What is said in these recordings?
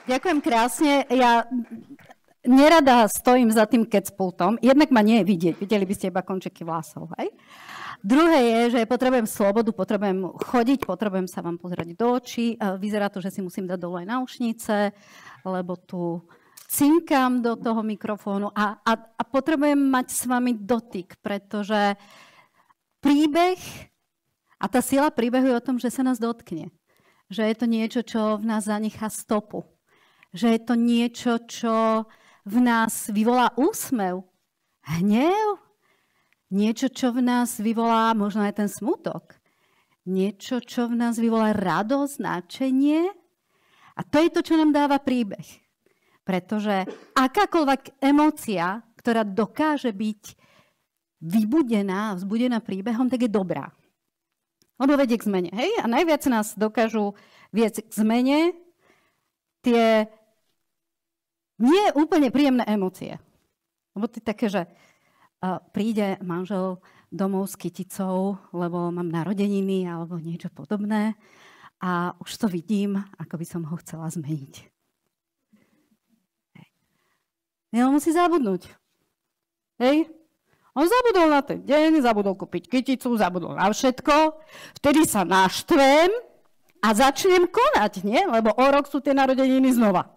Ďakujem krásne. Ja nerada stojím za tým kecpultom. Jednak ma nie je vidieť. Videli by ste iba končeky vlasov. Hej? Druhé je, že potrebujem slobodu, potrebujem chodiť, potrebujem sa vám pozerať do očí. Vyzerá to, že si musím dať dole aj náušnice, lebo tu cinkam do toho mikrofónu a potrebujem mať s vami dotyk, pretože príbeh a tá sila príbehu je o tom, že sa nás dotkne. Že je to niečo, čo v nás zanechá stopu. Že je to niečo, čo v nás vyvolá úsmev, hnev, niečo, čo v nás vyvolá možno aj ten smutok. Niečo, čo v nás vyvolá radosť, nadšenie. A to je to, čo nám dáva príbeh. Pretože akákoľvek emócia, ktorá dokáže byť vybudená, vzbudená príbehom, tak je dobrá. Lebo vedie k zmene. Hej? A najviac nás dokážu viesť k zmene tie nie úplne príjemné emócie. Lebo to je také, že príde manžel domov s kyticou, lebo mám narodeniny alebo niečo podobné a už to vidím, ako by som ho chcela zmeniť. On musí zabudnúť. Hej? On zabudol na ten deň, zabudol kúpiť kyticu, zabudol na všetko. Vtedy sa naštvem a začnem konať, nie? Lebo o rok sú tie narodeniny znova.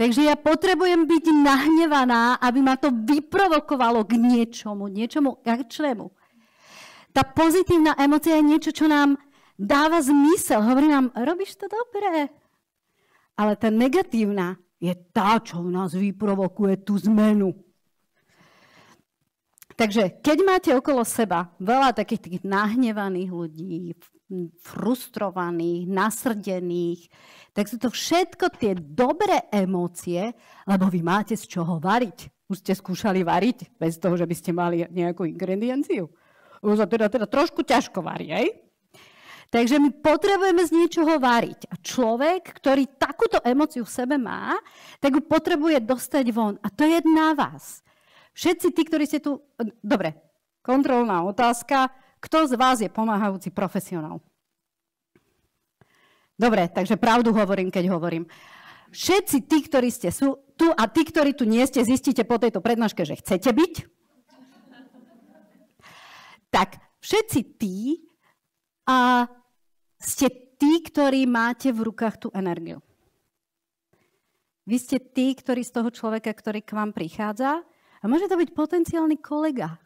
Takže ja potrebujem byť nahnevaná, aby ma to vyprovokovalo k niečomu akčnému. Tá pozitívna emócia je niečo, čo nám dáva zmysel. Hovorí nám, robíš to dobre. Ale tá negatívna je tá, čo v nás vyprovokuje tú zmenu. Takže keď máte okolo seba veľa takých tých nahnevaných ľudí, frustrovaných, nasrdených, tak sú to všetko tie dobré emócie, lebo vy máte z čoho variť. Už ste skúšali variť bez toho, že by ste mali nejakú ingredienciu. Už sa teda trošku ťažko varí, hej? Takže my potrebujeme z niečoho variť. A človek, ktorý takúto emóciu v sebe má, tak ju potrebuje dostať von. A to je na vás. Všetci tí, ktorí ste tu... Dobre, kontrolná otázka. Kto z vás je pomáhajúci profesionál? Dobre, takže pravdu hovorím, keď hovorím. Všetci tí, ktorí ste tu a tí, ktorí tu nie ste, zistíte po tejto prednáške, že chcete byť. Tak všetci tí a ste tí, ktorí máte v rukách tú energiu. Vy ste tí, ktorí z toho človeka, ktorý k vám prichádza, a môže to byť potenciálny kolega,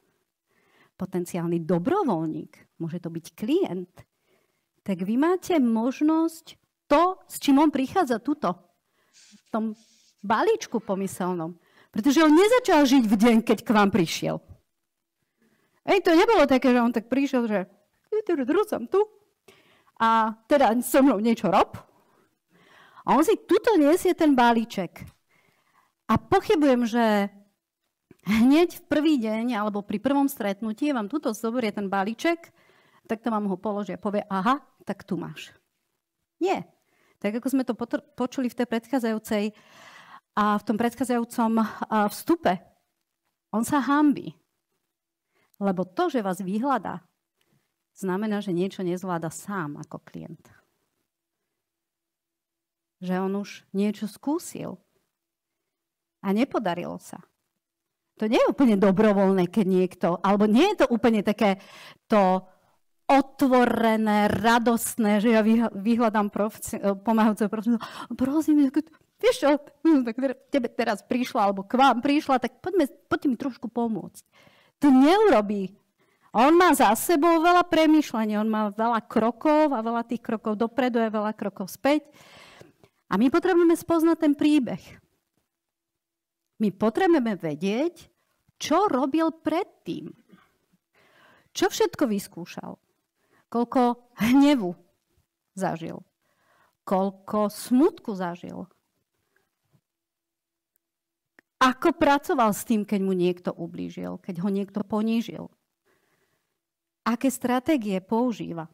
potenciálny dobrovoľník, môže to byť klient, tak vy máte možnosť to, s čím on prichádza tuto, v tom balíčku pomyselnom. Pretože on nezačal žiť v deň, keď k vám prišiel. To nebolo také, že on tak prišiel, že som tu a teda so mnou niečo rob. A on si tuto nesie ten balíček. A pochybujem, že hneď v prvý deň alebo pri prvom stretnutí vám tuto zoberie ten balíček, tak to vám ho položí a povie, aha, tak tu máš. Nie. Tak ako sme to počuli v tej predchádzajúcej a v tom predchádzajúcom vstupe, on sa hanbí. Lebo to, že vás vyhľadá, znamená, že niečo nezvláda sám ako klient. Že on už niečo skúsil a nepodarilo sa. To nie je úplne dobrovoľné, keď niekto, alebo nie je to úplne také to otvorené, radostné, že ja vyhľadám pomáhajúceho profesionálneho. Prosím, vieš čo, tak tebe teraz prišla, alebo k vám prišla, tak poďte mi trošku pomôcť. To neurobí. On má za sebou veľa premýšľania, on má veľa krokov a veľa tých krokov dopredu a veľa krokov späť. A my potrebujeme spoznať ten príbeh. My potrebujeme vedieť, čo robil predtým. Čo všetko vyskúšal. Koľko hnevu zažil. Koľko smutku zažil. Ako pracoval s tým, keď mu niekto ublížil, keď ho niekto ponížil. Aké stratégie používa.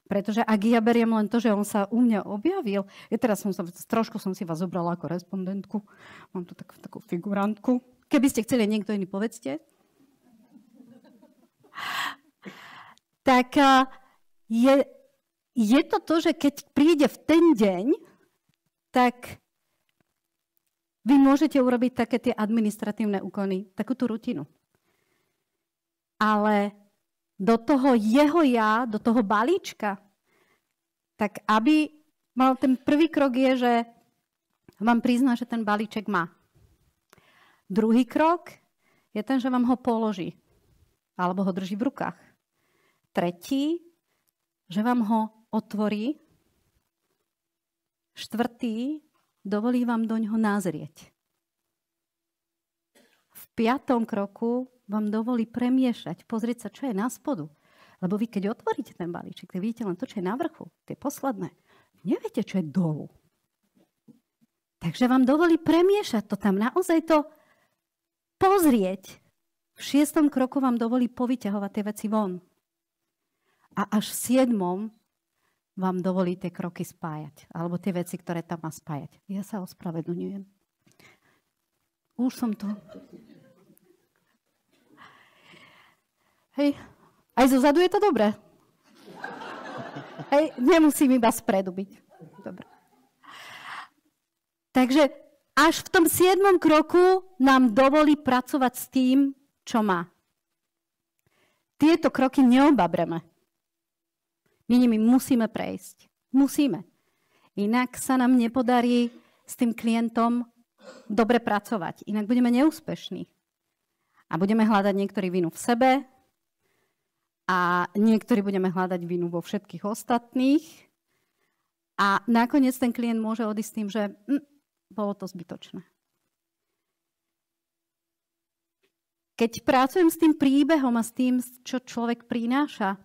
Pretože ak ja beriem len to, že on sa u mňa objavil, teraz trošku som si vás zobrala ako respondentku, mám tu takú figurantku. Keby ste chceli niekto iný, povedzte. Tak je to, že keď príde v ten deň, tak vy môžete urobiť také tie administratívne úkony, takú tú rutinu. Ale do toho jeho ja, do toho balíčka, tak aby mal ten prvý krok je, že vám prizná, že ten balíček má. Druhý krok je ten, že vám ho položí. Alebo ho drží v rukách. Tretí, že vám ho otvorí. Štvrtý, dovolí vám do ňoho nazrieť. V 5. kroku vám dovolí premiešať, pozrieť sa, čo je na spodu. Lebo vy, keď otvoríte ten balíček, tak vidíte len to, čo je na vrchu, tie posledné. Neviete, čo je dolu. Takže vám dovolí premiešať to tam, naozaj to pozrieť. V 6. kroku vám dovolí povyťahovať tie veci von. A až v 7. vám dovolí tie kroky spájať. Alebo tie veci, ktoré tam má spájať. Ja sa ospravedlňujem. Už som tu. Hej, aj zozadu je to dobré. Hej, nemusím iba spredu byť. Dobre. Takže až v tom 7. kroku nám dovolí pracovať s tým, čo má. Tieto kroky neobabreme. My nimi musíme prejsť. Musíme. Inak sa nám nepodarí s tým klientom dobre pracovať. Inak budeme neúspešní. A budeme hľadať niektorí vinu v sebe a niektorí budeme hľadať vinu vo všetkých ostatných. A nakoniec ten klient môže odísť s tým, že bolo to zbytočné. Keď pracujem s tým príbehom a s tým, čo človek prináša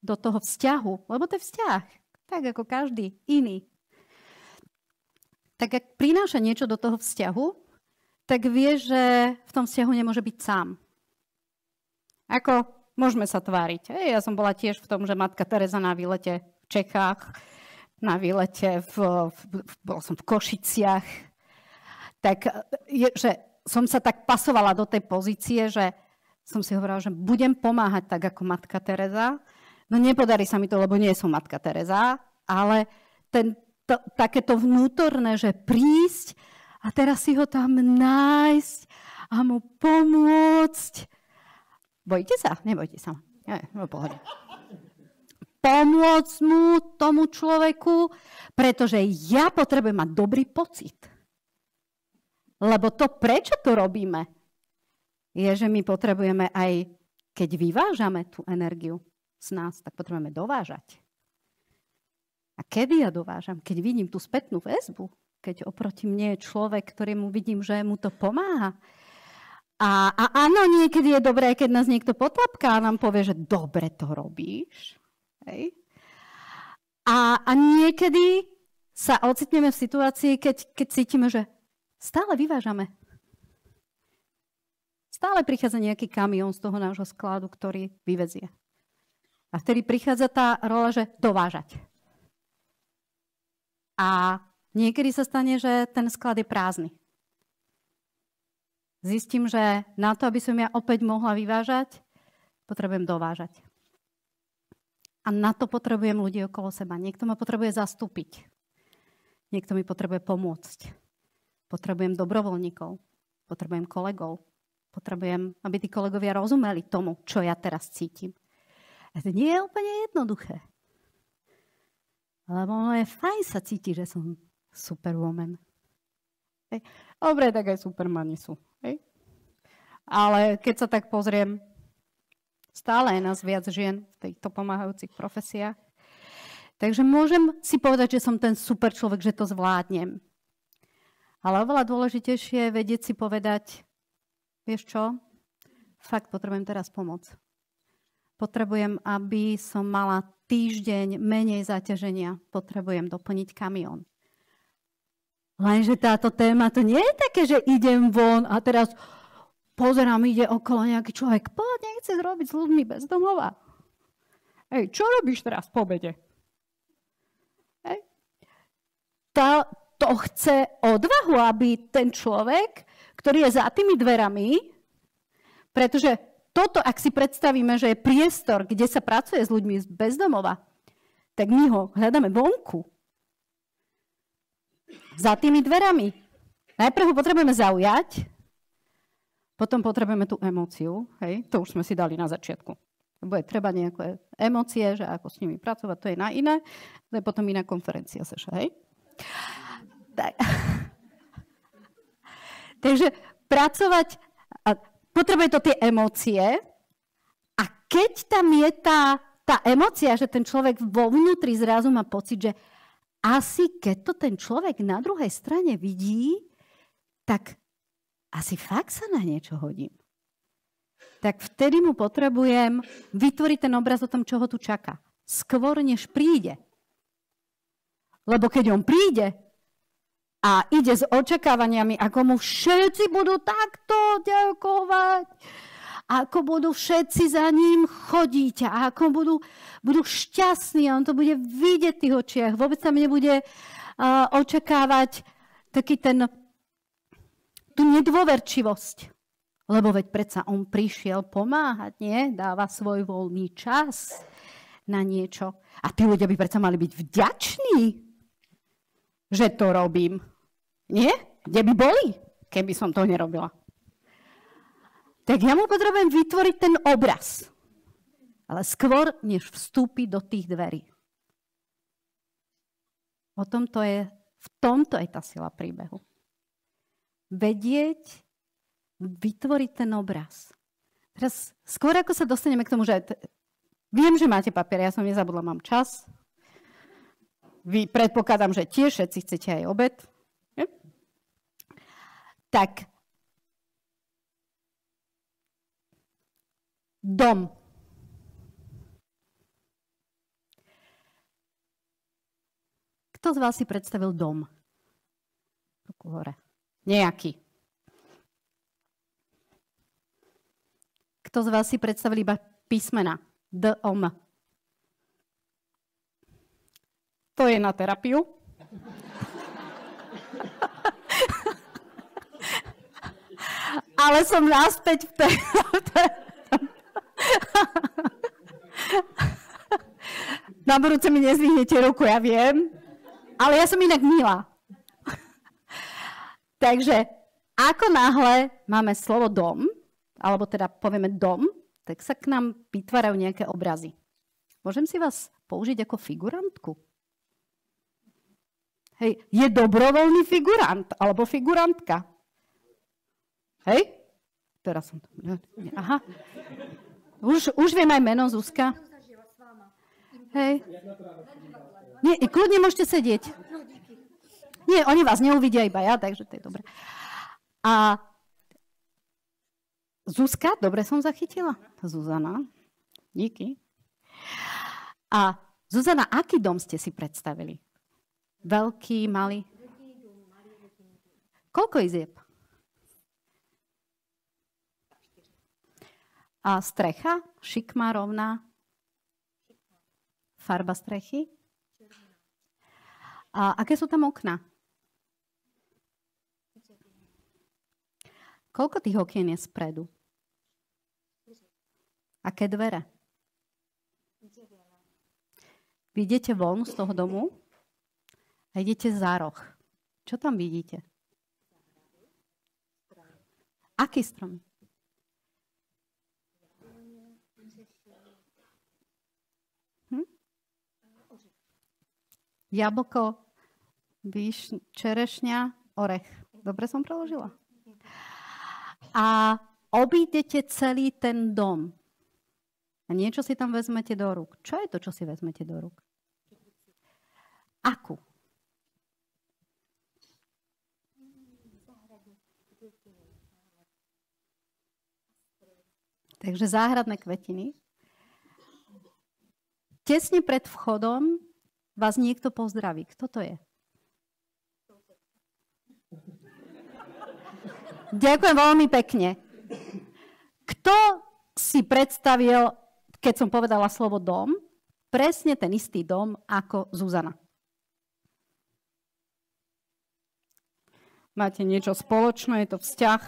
do toho vzťahu, lebo to je vzťah, tak ako každý iný, tak ak prináša niečo do toho vzťahu, tak vie, že v tom vzťahu nemôže byť sám. Ako môžeme sa tváriť. Ja som bola tiež v tom, že matka Teresa na výlete v Čechách, na výlete bola som v Košiciach, tak že som sa tak pasovala do tej pozície, že som si hovorila, že budem pomáhať tak ako matka Teresa. No nepodarí sa mi to, lebo nie som matka Teresa, ale takéto vnútorné, že prísť a teraz si ho tam nájsť a mu pomôcť. Bojíte sa? Nebojte sa. Nie, no pohode. Pomôcť mu, tomu človeku, pretože ja potrebujem mať dobrý pocit. Lebo to, prečo to robíme, je, že my potrebujeme aj, keď vyvážame tú energiu z nás, tak potrebujeme dovážať. A kedy ja dovážam? Keď vidím tú spätnú väzbu, keď oproti mne je človek, ktorému vidím, že mu to pomáha. A áno, niekedy je dobré, keď nás niekto potlapká a nám povie, že dobre to robíš. Hej. A niekedy sa ocitneme v situácii, keď cítime, že stále vyvážame. Stále prichádza nejaký kamión z toho nášho skladu, ktorý vyvezie. A vtedy prichádza tá rola, že dovážať. A niekedy sa stane, že ten sklad je prázdny. Zistím, že na to, aby som ja opäť mohla vyvážať, potrebujem dovážať. A na to potrebujem ľudí okolo seba. Niekto ma potrebuje zastúpiť. Niekto mi potrebuje pomôcť. Potrebujem dobrovoľníkov. Potrebujem kolegov. Potrebujem, aby tí kolegovia rozumeli tomu, čo ja teraz cítim. A to nie je úplne jednoduché. Lebo ono je fajn sa cítiť, že som superwoman. Hej. Dobre, tak aj supermani sú. Hej. Ale keď sa tak pozriem, stále je nás viac žien v týchto pomáhajúcich profesiách. Takže môžem si povedať, že som ten super človek, že to zvládnem. Ale oveľa dôležitejšie je vedieť si povedať, vieš čo, fakt potrebujem teraz pomoc. Potrebujem, aby som mala týždeň menej zaťaženia. Potrebujem doplniť kamión. Lenže táto téma to nie je také, že idem von a teraz pozerám, ide okolo nejaký človek. Nechce robiť s ľuďmi bez domova. Hej, čo robíš teraz po obede? Hej. To chce odvahu, aby ten človek, ktorý je za tými dverami, pretože toto, ak si predstavíme, že je priestor, kde sa pracuje s ľuďmi bez domova, tak my ho hľadáme vonku. za tými dverami. Najprv ho potrebujeme zaujať, potom potrebujeme tú emóciu. Hej? To už sme si dali na začiatku. Bude treba nejaké emócie, že ako s nimi pracovať, to je na iné. To je potom iná konferencia, Saša, hej? Tak. Takže pracovať, potrebuje to tie emócie a keď tam je tá emócia, že ten človek vo vnútri zrazu má pocit, že asi keď to ten človek na druhej strane vidí, tak asi fakt sa na niečo hodím. Tak vtedy mu potrebujem vytvoriť ten obraz o tom, čo ho tu čaká. Skôr, než príde. Lebo keď on príde a ide s očakávaniami, ako mu všetci budú takto ďakovať, ako budú všetci za ním chodiť a ako budú šťastní a on to bude vidieť v tých očiach. Vôbec tam nebude očakávať taký tú nedôverčivosť. Lebo veď predsa on prišiel pomáhať, nie? Dáva svoj voľný čas na niečo. A tí ľudia by predsa mali byť vďační, že to robím. Nie? Kde by boli, keby som to nerobila? Tak ja mu potrebujem vytvoriť ten obraz. Ale skôr, než vstúpi do tých dverí. V tomto je tá sila príbehu. Vedieť, vytvoriť ten obraz. Teraz skôr ako sa dostaneme k tomu, že viem, že máte papier, ja som nezabudla, mám čas. Vy predpokladám, že tiež všetci chcete aj obed. Nie? Tak dom. Kto z vás si predstavil dom? Ruku hore. Nejaký. Kto z vás si predstavil iba písmena? D-O-M. To je na terapiu. Ale som naspäť v tej... Na budúce mi nezvihnete ruku, ja viem. Ale ja som inak milá. Takže ako náhle máme slovo dom, alebo teda povieme dom, tak sa k nám vytvárajú nejaké obrazy. Môžem si vás použiť ako figurantku? Hej, je dobrovoľný figurant, alebo figurantka. Hej? Teraz som to... Aha. Už viem aj meno, Zuzka. Hej. Nie, kľudne môžete sedieť. Nie, oni vás neuvidia, iba ja, takže to je dobré. A Zuzka, dobre som zachytila? Zuzana, díky. A Zuzana, aký dom ste si predstavili? Veľký, malý? Koľko izieb? A strecha? Šikma, rovná? Farba strechy? A aké sú tam okná? Koľko tých okien je spredu? Aké dvere? Vy idete von z toho domu a idete za roh. Čo tam vidíte? Aký strom? Jablko, čerešňa, orech. Dobre som preložila? A obídete celý ten dom. A niečo si tam vezmete do rúk. Čo je to, čo si vezmete do rúk? Akú? Takže záhradné kvetiny. Tesne pred vchodom vás niekto pozdraví. Kto to je? Ďakujem veľmi pekne. Kto si predstavil, keď som povedala slovo dom, presne ten istý dom ako Zuzana? Máte niečo spoločné, je to vzťah?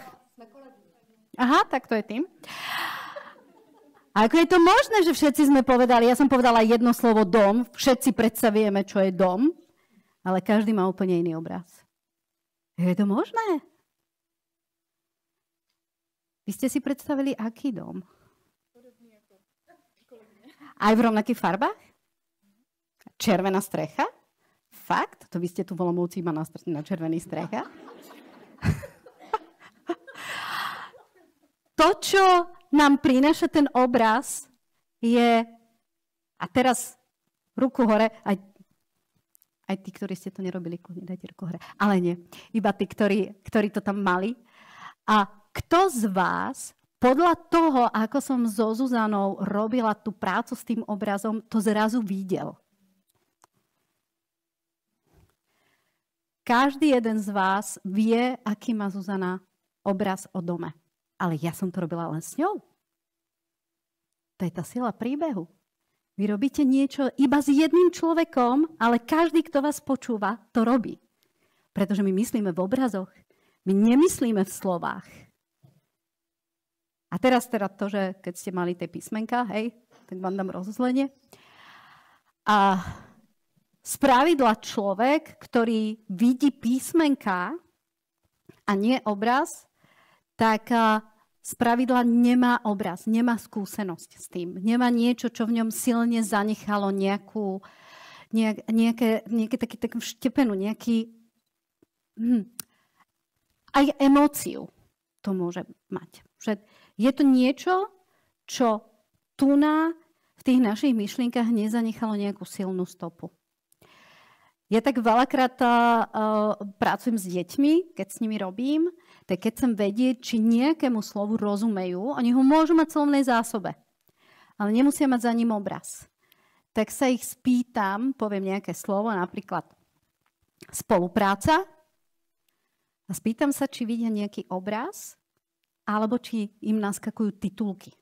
Aha, tak to je tým. A ako je to možné, že všetci sme povedali, ja som povedala jedno slovo dom, všetci predstavujeme, čo je dom, ale každý má úplne iný obraz. Je to možné? Vy ste si predstavili, aký dom? Aj v rovnakých farbách? Červená strecha? Fakt? To vy ste tu v Olomouci iba na červený strecha? To, čo nám prináša ten obraz, je... A teraz ruku hore, aj tí, ktorí ste to nerobili, dajte ruku hore. Ale nie, iba tí, ktorí to tam mali. A kto z vás, podľa toho, ako som so Zuzanou robila tú prácu s tým obrazom, to zrazu videl? Každý jeden z vás vie, aký má Zuzana obraz o dome. Ale ja som to robila len s ňou. To je tá sila príbehu. Vy robíte niečo iba s jedným človekom, ale každý, kto vás počúva, to robí. Pretože my myslíme v obrazoch. My nemyslíme v slovách. A teraz teda to, že keď ste mali tie písmenka, hej, tak vám dám rozuzlenie. A spravidla človek, ktorý vidí písmenka a nie obraz, tak spravidla nemá obraz, nemá skúsenosť s tým. Nemá niečo, čo v ňom silne zanechalo nejaké takú štepenú, aj emóciu to môže mať. Že je to niečo, čo tu v tých našich myšlienkach nezanechalo nejakú silnú stopu. Ja tak veľakrát pracujem s deťmi, keď s nimi robím, tak keď chcem vedieť, či nejakému slovu rozumejú, oni ho môžu mať v slovnej zásobe, ale nemusia mať za ním obraz. Tak sa ich spýtam, poviem nejaké slovo, napríklad spolupráca, a spýtam sa, či vidia nejaký obraz, alebo či im naskakujú titulky.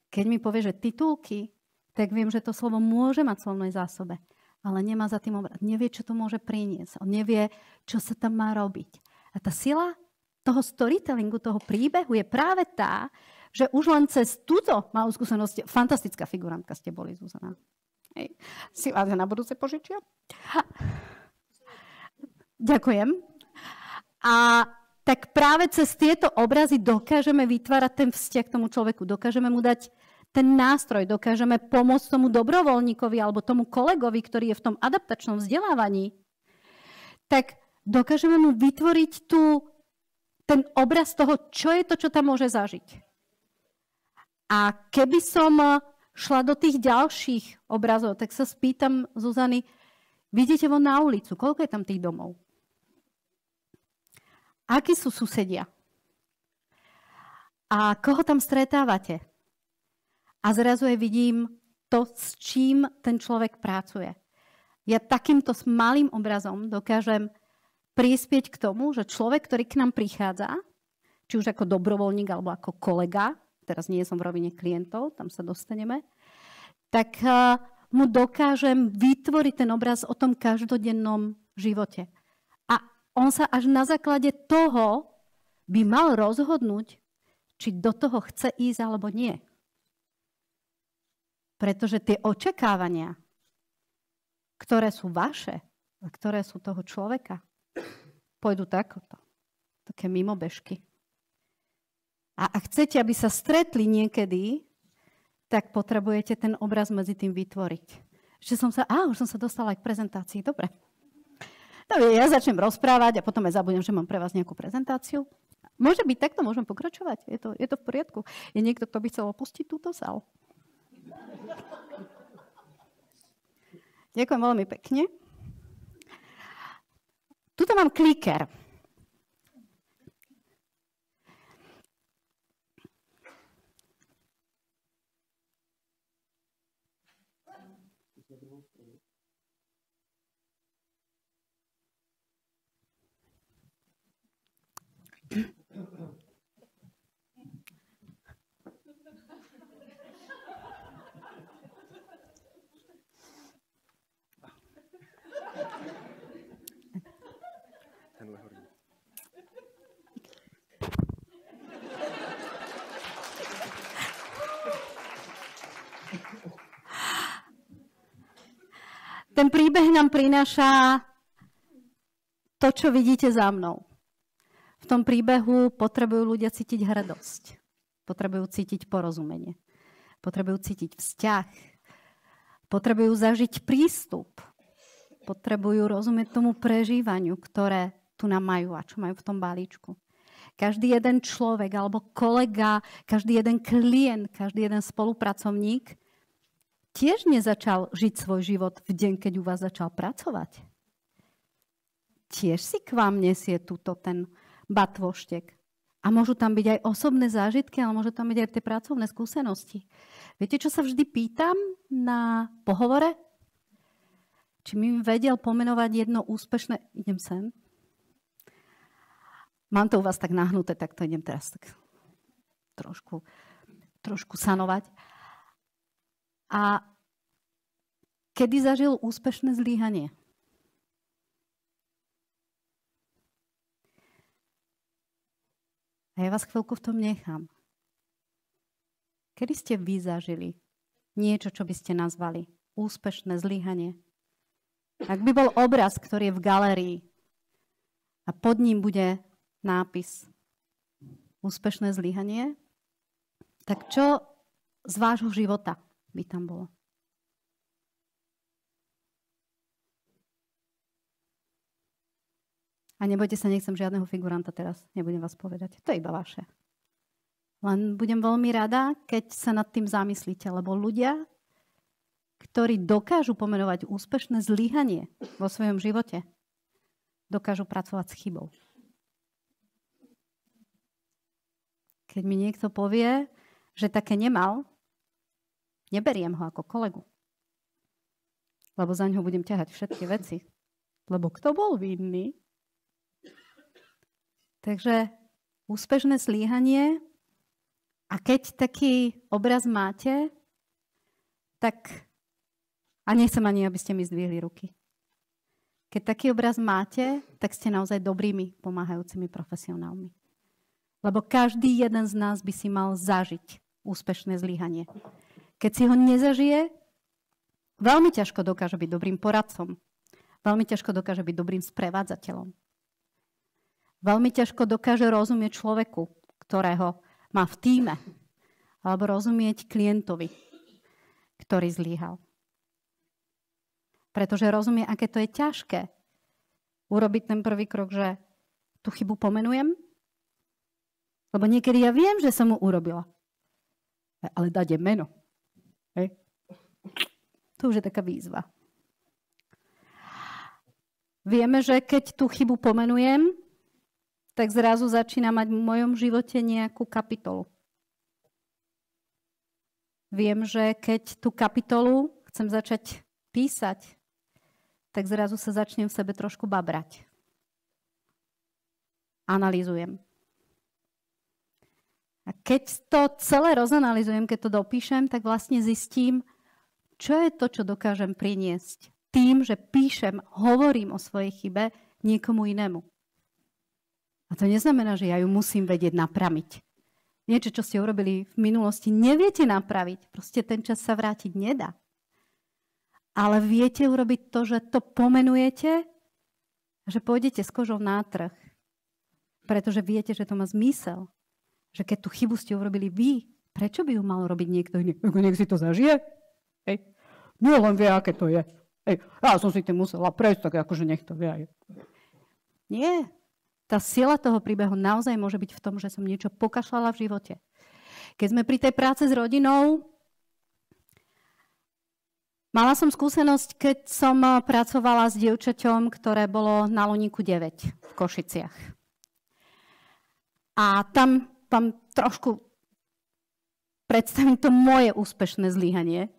Keď mi povie, že titulky, tak viem, že to slovo môže mať v slovnej zásobe, ale nemá za tým obraz. Nevie, čo to môže priniesť. On nevie, čo sa tam má robiť. A tá sila toho storytellingu, toho príbehu je práve tá, že už len cez túto malú skúsenosť, fantastická figurantka ste boli, Zuzana. Hej. Si vás na budúce požičia? Ďakujem. A tak práve cez tieto obrazy dokážeme vytvárať ten vzťah k tomu človeku. Dokážeme mu dať ten nástroj, dokážeme pomôcť tomu dobrovoľníkovi alebo tomu kolegovi, ktorý je v tom adaptačnom vzdelávaní. Tak dokážeme mu vytvoriť ten obraz toho, čo je to, čo tam môže zažiť. A keby som šla do tých ďalších obrazov, tak sa spýtam Zuzany, vidíte von na ulicu, koľko je tam tých domov? Akí sú susedia? A koho tam stretávate? A zrazu aj vidím to, s čím ten človek pracuje. Ja takýmto malým obrazom dokážem prispieť k tomu, že človek, ktorý k nám prichádza, či už ako dobrovoľník alebo ako kolega, teraz nie som v rovine klientov, tam sa dostaneme, tak mu dokážem vytvoriť ten obraz o tom každodennom živote. A on sa až na základe toho by mal rozhodnúť, či do toho chce ísť alebo nie. Pretože tie očakávania, ktoré sú vaše a ktoré sú toho človeka, pôjdu takoto. Také mimobežky. A ak chcete, aby sa stretli niekedy, tak potrebujete ten obraz medzi tým vytvoriť. Už som sa dostala aj k prezentácii. Dobre. Dobre, ja začnem rozprávať a potom aj zabudnem, že mám pre vás nejakú prezentáciu. Môže byť takto, môžem pokračovať. Je to v poriadku. Je niekto, kto by chcel opustiť túto sálu? Ďakujem veľmi pekne. Tuto mám kliker. Ten príbeh nám prináša to, čo vidíte za mnou. V tom príbehu potrebujú ľudia cítiť hrdosť. Potrebujú cítiť porozumenie. Potrebujú cítiť vzťah. Potrebujú zažiť prístup. Potrebujú rozumieť tomu prežívaniu, ktoré tu nám majú a čo majú v tom balíčku. Každý jeden človek alebo kolega, každý jeden klient, každý jeden spolupracovník tiež nezačal žiť svoj život v deň, keď u vás začal pracovať. Tiež si k vám nesie túto ten batvoštek. A môžu tam byť aj osobné zážitky, ale môžu tam byť aj tie pracovné skúsenosti. Viete, čo sa vždy pýtam na pohovore? Či mi vedel pomenovať jedno úspešné... Idem sem. Mám to u vás tak nahnuté, tak to idem teraz tak trošku sanovať. A kedy zažil úspešné zlyhanie? A ja vás chvíľku v tom nechám. Kedy ste vy zažili niečo, čo by ste nazvali úspešné zlyhanie? Ak by bol obraz, ktorý je v galérii a pod ním bude nápis úspešné zlyhanie, tak čo z vášho života by tam bolo? A nebojte sa, nechcem žiadneho figuranta teraz, nebudem vás povedať. To je iba vaše. Len budem veľmi rada, keď sa nad tým zamyslíte, lebo ľudia, ktorí dokážu pomenovať úspešné zlyhanie vo svojom živote, dokážu pracovať s chybou. Keď mi niekto povie, že také nemal, neberiem ho ako kolegu. Lebo za ňo budem ťahať všetky veci. Lebo kto bol vinný? Takže úspešné zlyhanie a keď taký obraz máte, tak a nechcem ani, aby ste mi zdvihli ruky. Keď taký obraz máte, tak ste naozaj dobrými, pomáhajúcimi profesionálmi. Lebo každý jeden z nás by si mal zažiť úspešné zlyhanie. Keď si ho nezažije, veľmi ťažko dokáže byť dobrým poradcom. Veľmi ťažko dokáže byť dobrým sprevádzateľom. Veľmi ťažko dokáže rozumieť človeku, ktorého má v tíme. Alebo rozumieť klientovi, ktorý zlyhal. Pretože rozumie, aké to je ťažké urobiť ten prvý krok, že tú chybu pomenujem. Lebo niekedy ja viem, že som mu urobila. Ale dať je meno. Hej. To už je taká výzva. Vieme, že keď tú chybu pomenujem, tak zrazu začína mať v mojom živote nejakú kapitolu. Viem, že keď tú kapitolu chcem začať písať, tak zrazu sa začnem v sebe trošku babrať. Analyzujem. A keď to celé rozanalizujem, keď to dopíšem, tak vlastne zistím, čo je to, čo dokážem priniesť tým, že píšem, hovorím o svojej chybe niekomu inému. A to neznamená, že ja ju musím vedieť napraviť. Niečo, čo ste urobili v minulosti, neviete napraviť. Proste ten čas sa vrátiť nedá. Ale viete urobiť to, že to pomenujete, že pôjdete s kožou na trh. Pretože viete, že to má zmysel. Že keď tú chybu ste urobili vy, prečo by ju mal robiť niekto iný? Nech si to zažije. Hej. Nie len vie, aké to je. Hej. Ja som si tým musela prejsť, tak akože nech to vie. Nie. Tá sila toho príbehu naozaj môže byť v tom, že som niečo pokašľala v živote. Keď sme pri tej práce s rodinou, mala som skúsenosť, keď som pracovala s dievčaťom, ktoré bolo na Luníku 9 v Košiciach. A tam trošku predstavím to moje úspešné zlyhanie,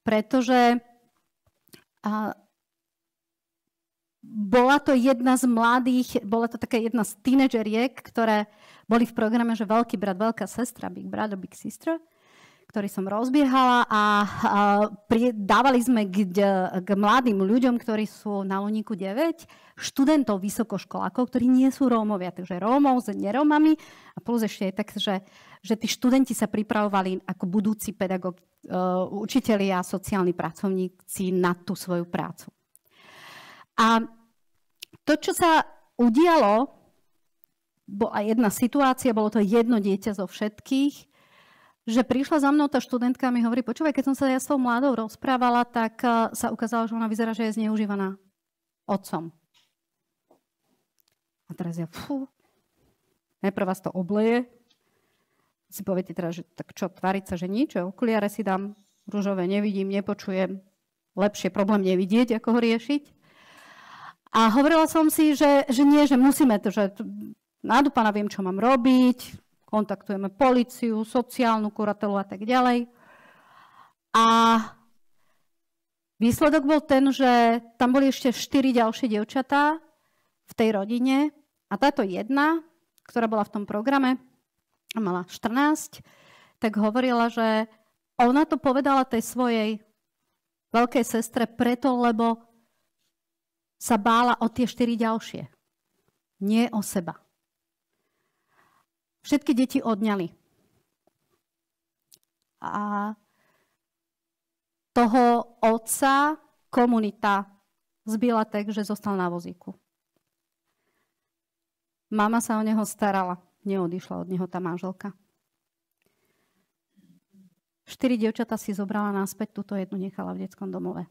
pretože bola to jedna z mladých, bola to taká jedna z tínedžeriek, ktoré boli v programe, že Veľký brat, veľká sestra, Big Brother, Big Sister, ktorý som rozbiehala a dávali sme k mladým ľuďom, ktorí sú na Luníku 9, študentov vysokoškolákov, ktorí nie sú Rómovia, takže Rómov s nerómami a plus ešte je tak, že tí študenti sa pripravovali ako budúci pedagóg, učitelia a sociálni pracovníci na tú svoju prácu. A To, čo sa udialo, bola jedna situácia, bolo to jedno dieťa zo všetkých, že prišla za mnou tá študentka a mi hovorí, počúvaj, keď som sa ja s tou mladou rozprávala, tak sa ukázalo, že ona vyzerá, že je zneužívaná otcom. A teraz ja, najprv vás to obleje. Si poviete teda, že tak čo, tváriť sa, že nič? Okuliare si dám, ružové nevidím, nepočujem. Lepšie problém nevidieť, ako ho riešiť. A hovorila som si, že nie, že musíme to, že nadúpaná viem, čo mám robiť, kontaktujeme políciu, sociálnu kuratelu a tak ďalej. A výsledok bol ten, že tam boli ešte 4 ďalšie dievčatá v tej rodine a táto jedna, ktorá bola v tom programe, mala 14, tak hovorila, že ona to povedala tej svojej veľkej sestre preto, lebo sa bála o tie 4 ďalšie. Nie o seba. Všetky deti odňali. A toho otca komunita zbila tak, že zostal na vozíku. Mama sa o neho starala. Neodišla od neho tá manželka. 4 dievčatá si zobrala naspäť, túto jednu nechala v detskom domove.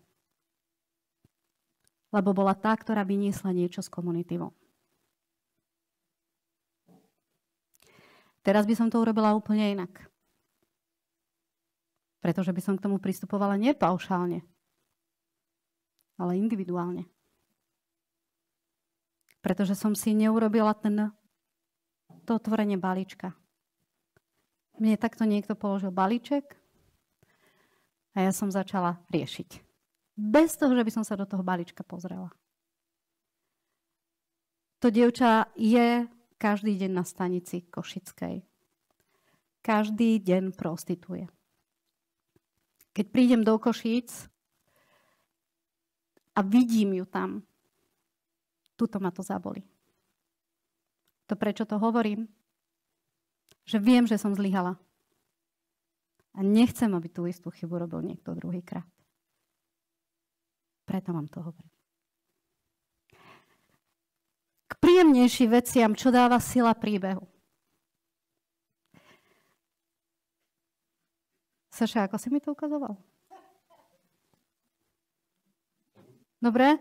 Lebo bola tá, ktorá vyniesla niečo z komunity von. Teraz by som to urobila úplne inak. Pretože by som k tomu pristupovala nie paušálne, ale individuálne. Pretože som si neurobila to otvorenie balíčka. Mne takto niekto položil balíček a ja som začala riešiť. Bez toho, že by som sa do toho balíčka pozrela. To dievča je každý deň na stanici Košickej. Každý deň prostituje. Keď prídem do Košíc a vidím ju tam, tuto ma to zabolí. To prečo to hovorím? Že viem, že som zlyhala. A nechcem, aby tú istú chybu robil niekto druhýkrát. Preto vám to hovorím. K príjemnejším veciam, čo dáva sila príbehu. Saša, ako si mi to ukazoval? Dobre?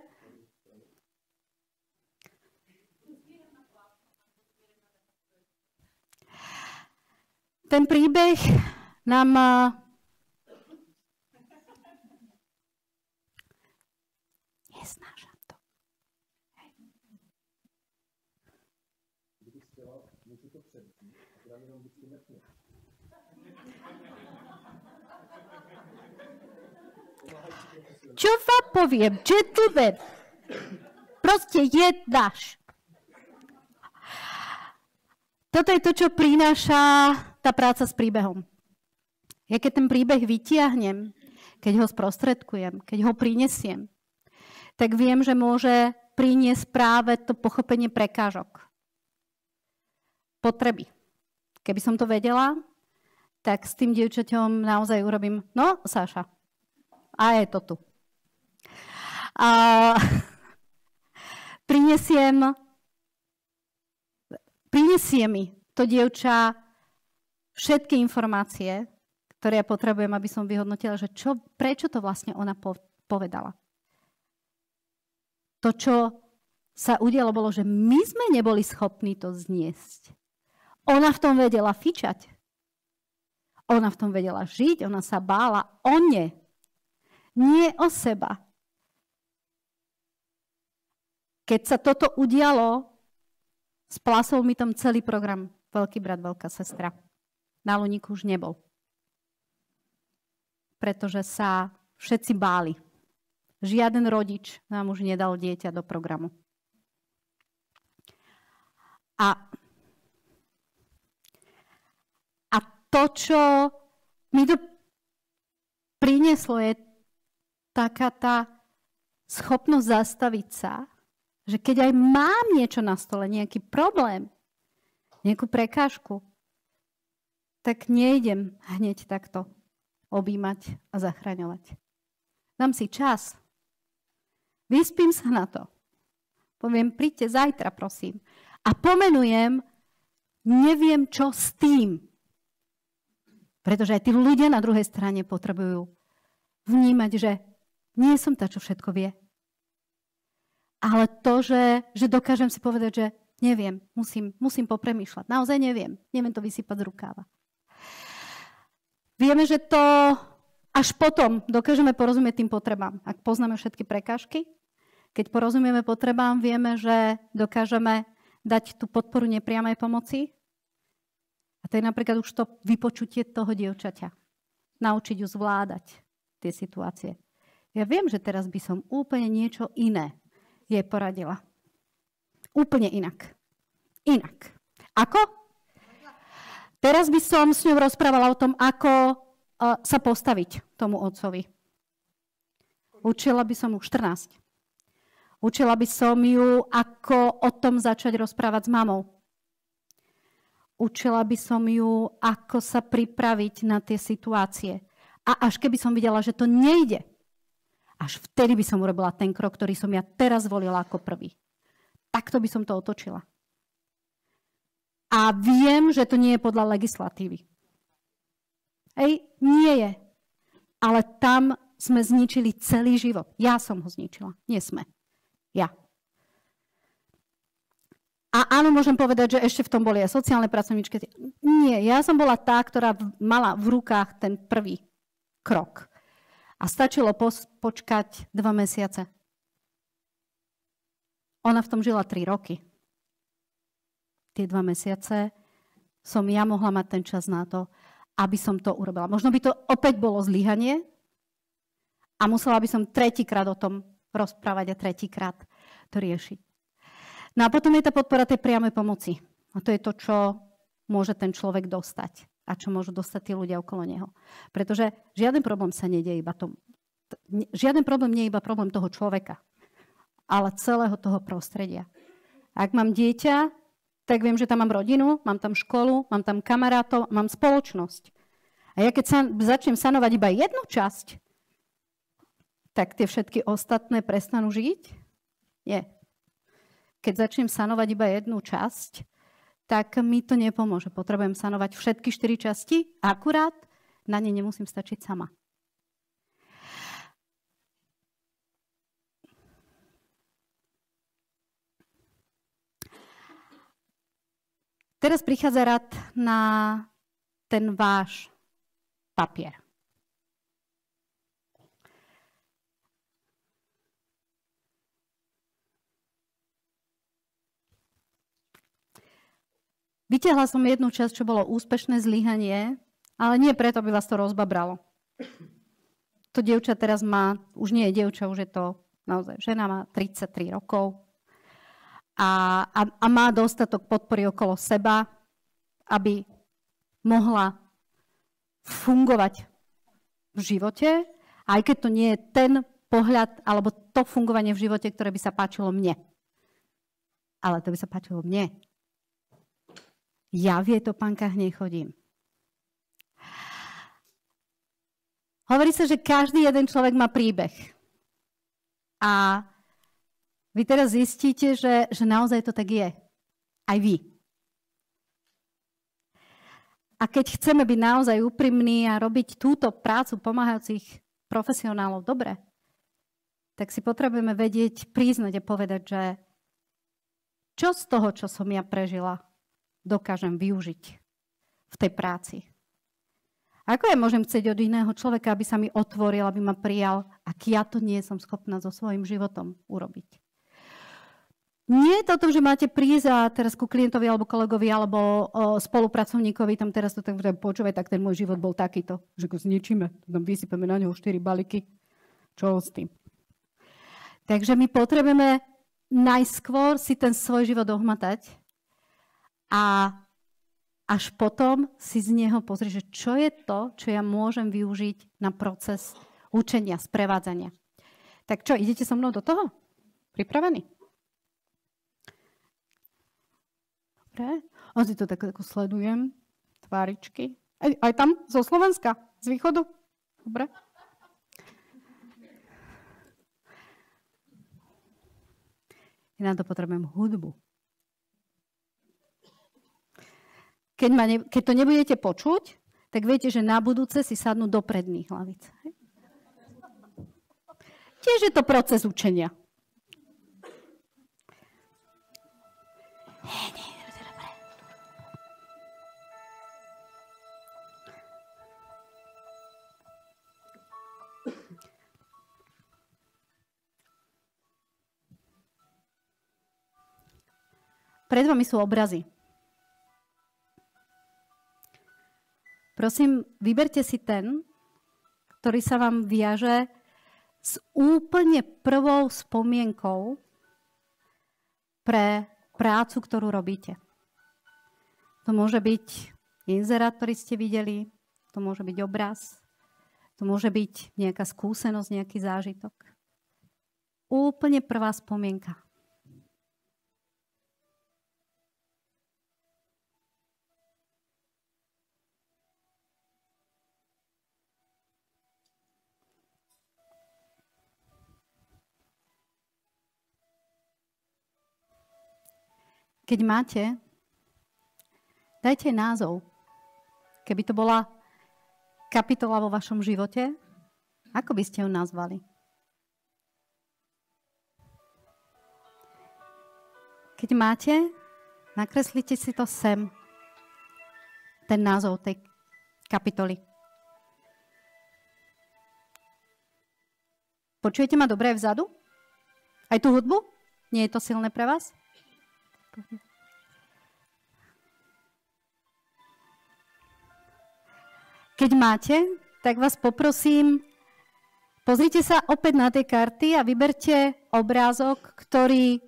Ten príbeh nám nesnášam to. Čo vám poviem? Gentleman. Proste jednáš. Toto je to, čo prináša tá práca s príbehom. Ja keď ten príbeh vytiahnem, keď ho sprostredkujem, keď ho prinesiem, tak viem, že môže priniesť práve to pochopenie prekážok. Potreby. Keby som to vedela, tak s tým dievčaťom naozaj urobím, no, Saša, a je to tu. A prinesie mi to dievča všetky informácie, ktoré ja potrebujem, aby som vyhodnotila, že prečo to vlastne ona povedala. To, čo sa udialo, bolo, že my sme neboli schopní to zniesť. Ona v tom vedela fičať. Ona v tom vedela žiť, ona sa bála o ne. Nie o seba. Keď sa toto udialo, splasol mi tam celý program Veľký brat, veľká sestra. Na Luníku už nebol. Pretože sa všetci báli. Žiaden rodič nám už nedal dieťa do programu. A to, čo mi to prinieslo, je taká tá schopnosť zastaviť sa, že keď aj mám niečo na stole, nejaký problém, nejakú prekážku, tak nejdem hneď takto objímať a zachraňovať. Dám si čas. Vyspím sa na to. Poviem, príďte zajtra, prosím. A pomenujem, neviem čo s tým. Pretože aj tí ľudia na druhej strane potrebujú vnímať, že nie som tá, čo všetko vie. Ale to, že dokážem si povedať, že neviem, musím popremýšľať. Naozaj neviem. Neviem to vysypať z rukáva. Vieme, že to až potom dokážeme porozumieť tým potrebám. Ak poznáme všetky prekážky, keď porozumieme potrebám, vieme, že dokážeme dať tú podporu nepriamej pomoci. A to je napríklad už to vypočutie toho dievčaťa. Naučiť ju zvládať tie situácie. Ja viem, že teraz by som úplne niečo iné jej poradila. Úplne inak. Inak. Ako? Teraz by som s ňou rozprávala o tom, ako sa postaviť tomu otcovi. Učila by som ju 14. Učila by som ju, ako o tom začať rozprávať s mamou. Učila by som ju, ako sa pripraviť na tie situácie. A až keby som videla, že to nejde, až vtedy by som urobila ten krok, ktorý som ja teraz volila ako prvý. Takto by som to otočila. A viem, že to nie je podľa legislatívy. Nie je. Ale tam sme zničili celý život. Ja som ho zničila. Nie sme. Ja. A áno, môžem povedať, že ešte v tom boli aj sociálne pracovníčky. Nie, ja som bola tá, ktorá mala v rukách ten prvý krok. A stačilo počkať 2 mesiace. Ona v tom žila 3 roky. Tie 2 mesiace som ja mohla mať ten čas na to, aby som to urobila. Možno by to opäť bolo zlyhanie a musela by som 3-krát o tom rozprávať a 3-krát to riešiť. No a potom je tá podpora tej priamej pomoci. A to je to, čo môže ten človek dostať a čo môžu dostať tí ľudia okolo neho. Pretože žiaden problém sa nedie iba tomu. Žiaden problém nie je iba problém toho človeka, ale celého toho prostredia. Ak mám dieťa, tak viem, že tam mám rodinu, mám tam školu, mám tam kamarátov, mám spoločnosť. A ja keď začnem sanovať iba jednu časť, tak tie všetky ostatné prestanú žiť? Nie. Keď začnem sanovať iba jednu časť, tak mi to nepomôže. Potrebujem sanovať všetky 4 časti a akurát na ne nemusím stačiť sama. Teraz prichádza rad na ten váš papier. Vytiahla som jednu časť, čo bolo úspešné zlyhanie, ale nie preto, aby vás to rozbabralo. To dievča teraz už nie je dievča, už je to naozaj žena, má 33 rokov. A má dostatok podpory okolo seba, aby mohla fungovať v živote, aj keď to nie je ten pohľad alebo to fungovanie v živote, ktoré by sa páčilo mne. Ale to by sa páčilo mne. Ja v jej topánkach nechodím. Hovorí sa, že každý jeden človek má príbeh. A vy teraz zistíte, že naozaj to tak je. Aj vy. A keď chceme byť naozaj úprimní a robiť túto prácu pomáhajúcich profesionálov dobre, tak si potrebujeme vedieť, priznať a povedať, že čo z toho, čo som ja prežila, dokážem využiť v tej práci. Ako ja môžem chcieť od iného človeka, aby sa mi otvoril, aby ma prijal, ak ja to nie som schopná so svojím životom urobiť. Nie je to o tom, že máte prísť a teraz ku klientovi alebo kolegovi alebo spolupracovníkovi tam teraz to tak počúvaj, tak ten môj život bol takýto, že ho zničíme, tam vysypeme na neho 4 balíky. Čo s tým? Takže my potrebujeme najskôr si ten svoj život ohmatať a až potom si z neho pozrieť, že čo je to, čo ja môžem využiť na proces učenia, sprevádzania. Tak čo, idete so mnou do toho? Pripravení? Dobre. A si to tak sledujem. Tváričky. Aj tam zo Slovenska? Z východu? Dobre. Na to potrebujem hudbu. Keď to nebudete počuť, tak viete, že na budúce si sadnú do predných hlavic. Tiež je to proces učenia. Pred vami sú obrazy. Prosím, vyberte si ten, ktorý sa vám viaže s úplne prvou spomienkou pre prácu, ktorú robíte. To môže byť inzerát, ktorý ste videli, to môže byť obraz, to môže byť nejaká skúsenosť, nejaký zážitok. Úplne prvá spomienka. Keď máte, dajte názov. Keby to bola kapitola vo vašom živote, ako by ste ju nazvali? Keď máte, nakreslite si to sem, ten názov tej kapitoly. Počujete ma dobre vzadu? Aj tú hudbu? Nie je to silné pre vás? Keď máte, tak vás poprosím, pozrite sa opäť na tie karty a vyberte obrázok, ktorý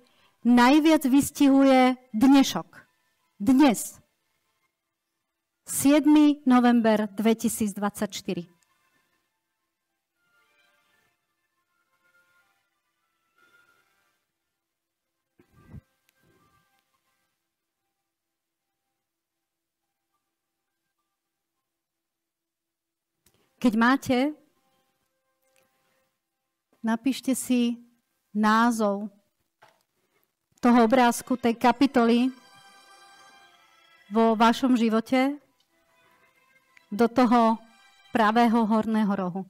najviac vystihuje dnešok. Dnes. 7. november 2024. Keď máte, napíšte si názov toho obrázku, tej kapitoly vo vašom živote do toho pravého horného rohu.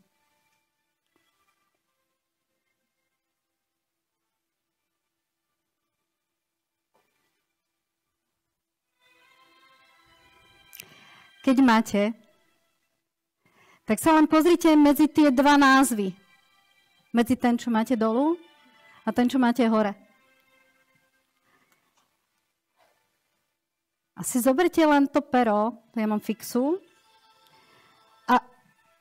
Keď máte, tak sa len pozrite medzi tie dva názvy. Medzi ten, čo máte dolu a ten, čo máte hore. A si zoberte len to pero, to ja mám fixu, a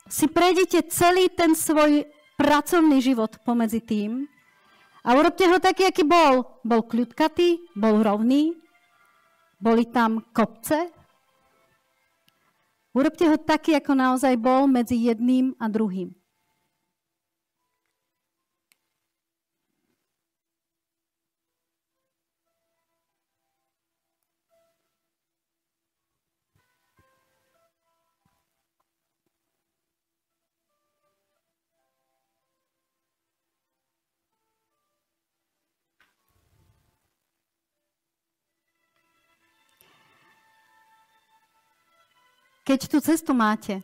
si prejdite celý ten svoj pracovný život pomedzi tým a urobte ho taký, aký bol. Bol kľudkatý, bol rovný, boli tam kopce. Urobte ho taký, ako naozaj bol medzi jedným a druhým. Keď tú cestu máte,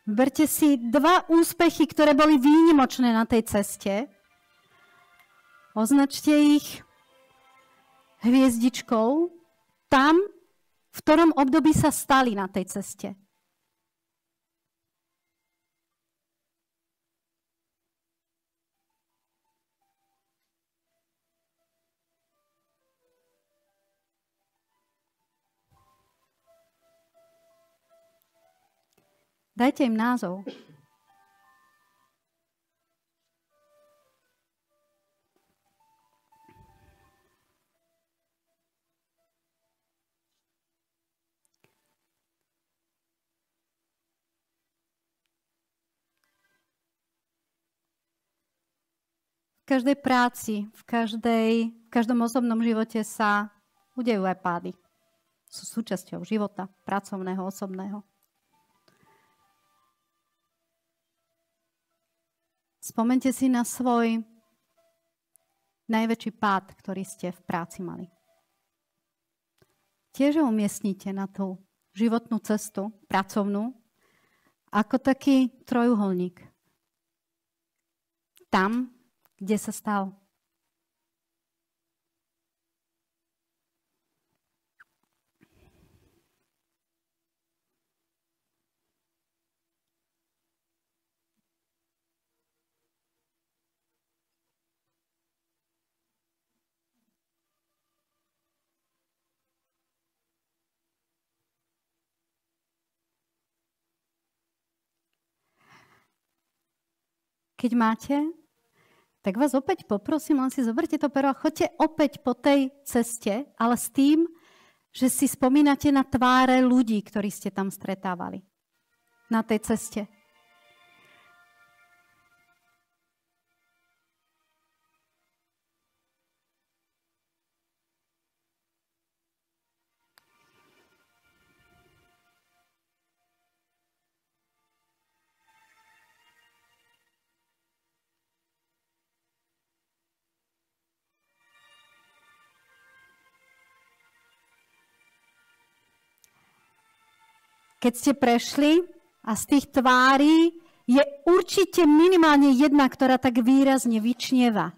berte si dva úspechy, ktoré boli výnimočné na tej ceste. Označte ich hviezdičkou tam, v ktorom období sa stali na tej ceste. Dajte im názov. V každej práci, v každom osobnom živote sa udejú aj pády. Sú súčasťou života, pracovného, osobného. Spomeňte si na svoj najväčší pád, ktorý ste v práci mali? Tiež ho umiestnite na tú životnú cestu, pracovnú, ako taký trojuholník. Tam, kde sa stal. Keď máte, tak vás opäť poprosím, len si zoberte to pero a choďte opäť po tej ceste, ale s tým, že si spomínate na tváre ľudí, ktorí ste tam stretávali. Na tej ceste. Keď ste prešli a z tých tvári je určite minimálne jedna, ktorá tak výrazne vyčnieva.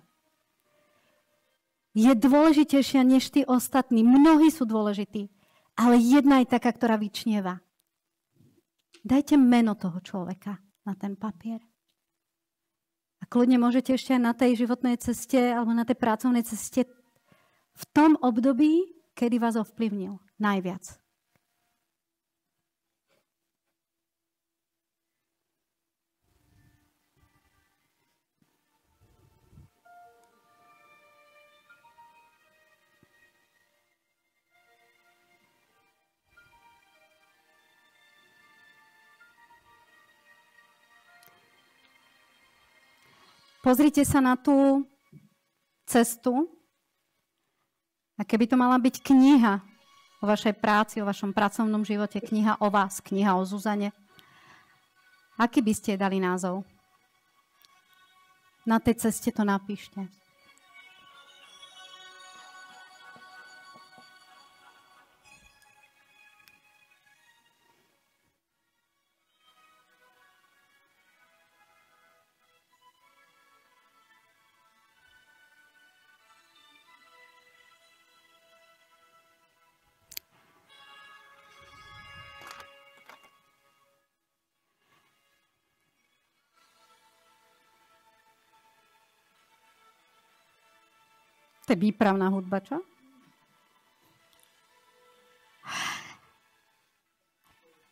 Je dôležitejšia než tí ostatní. Mnohí sú dôležití, ale jedna je taká, ktorá vyčnieva. Dajte meno toho človeka na ten papier. A kľudne môžete ešte aj na tej životnej ceste alebo na tej pracovnej ceste v tom období, kedy vás ovplyvnil najviac. Pozrite sa na tú cestu a keby to mala byť kniha o vašej práci, o vašom pracovnom živote, kniha o vás, kniha o Zuzane, aký by ste dali názov? Na tej ceste to napíšte. To je výpravná hudba, čo?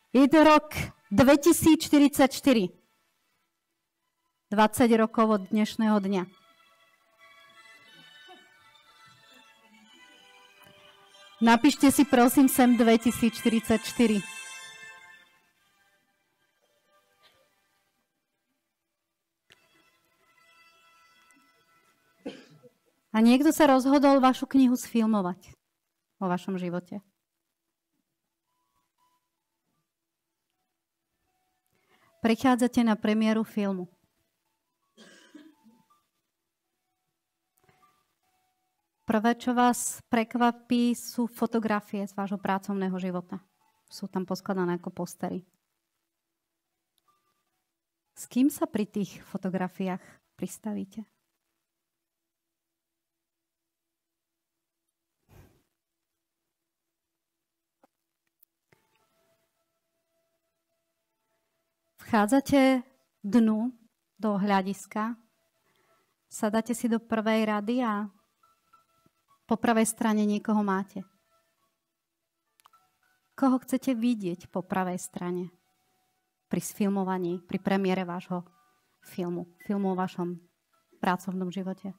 Je to rok 2044. 20 rokov od dnešného dňa. Napíšte si prosím sem 2044. A niekto sa rozhodol vašu knihu sfilmovať o vašom živote. Prichádzate na premiéru filmu. Prvé, čo vás prekvapí, sú fotografie z vášho pracovného života. Sú tam poskladané ako postery. S kým sa pri tých fotografiách pristavíte? Vchádzate dnu do hľadiska, sadáte si do prvej rady a po pravej strane niekoho máte. Koho chcete vidieť po pravej strane pri sfilmovaní, pri premiére vášho filmu o vašom pracovnom živote?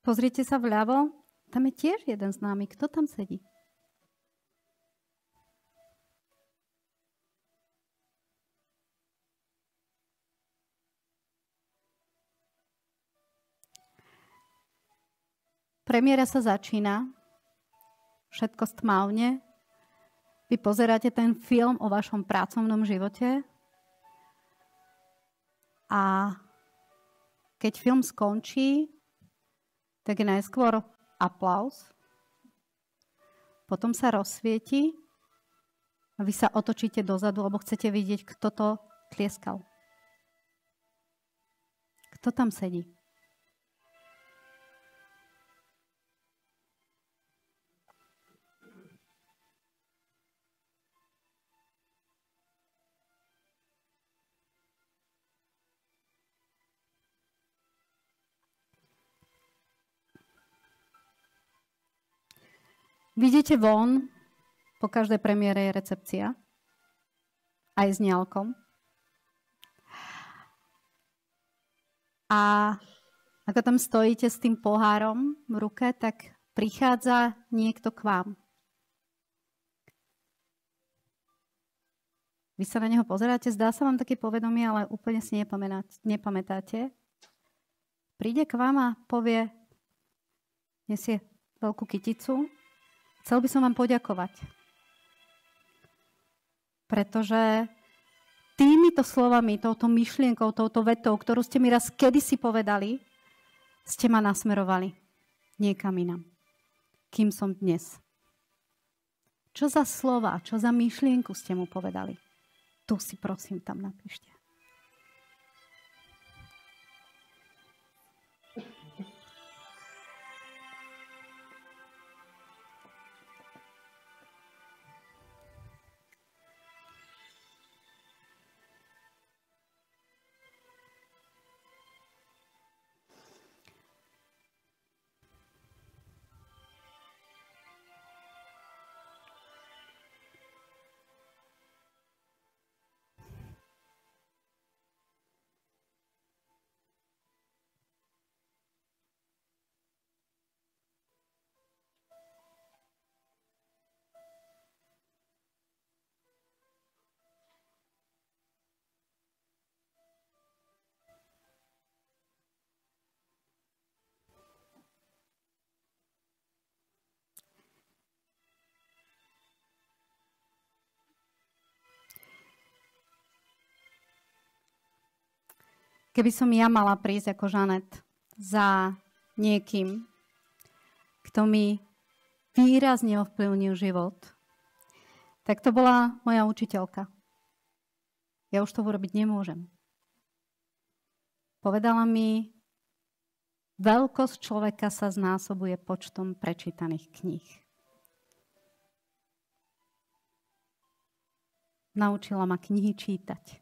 Pozrite sa vľavo, tam je tiež jeden známy. Kto tam sedí? premiéra sa začína, všetko stmavne, vy pozeráte ten film o vašom pracovnom živote a keď film skončí, tak je najskôr aplauz, potom sa rozsvieti a vy sa otočíte dozadu, lebo chcete vidieť, kto to tlieskal. Kto tam sedí? Vidíte von, po každej premiére je recepcia, aj s ňalkom. A ako tam stojíte s tým pohárom v ruke, tak prichádza niekto k vám. Vy sa na neho pozeráte, zdá sa vám také povedomie, ale úplne si nepamätáte. Príde k vám a povie, nesie veľkú kyticu, chcel by som vám poďakovať. Pretože týmito slovami, touto myšlienkou, touto vetou, ktorú ste mi raz kedysi povedali, ste ma nasmerovali niekam inam. Kým som dnes. Čo za slova, čo za myšlienku ste mu povedali? Tu si prosím tam napíšte. Keby som ja mala prísť ako Žanet za niekým, kto mi výrazne ovplyvnil život, tak to bola moja učiteľka. Ja už to urobiť nemôžem. Povedala mi, veľkosť človeka sa znásobuje počtom prečítaných kníh. Naučila ma knihy čítať.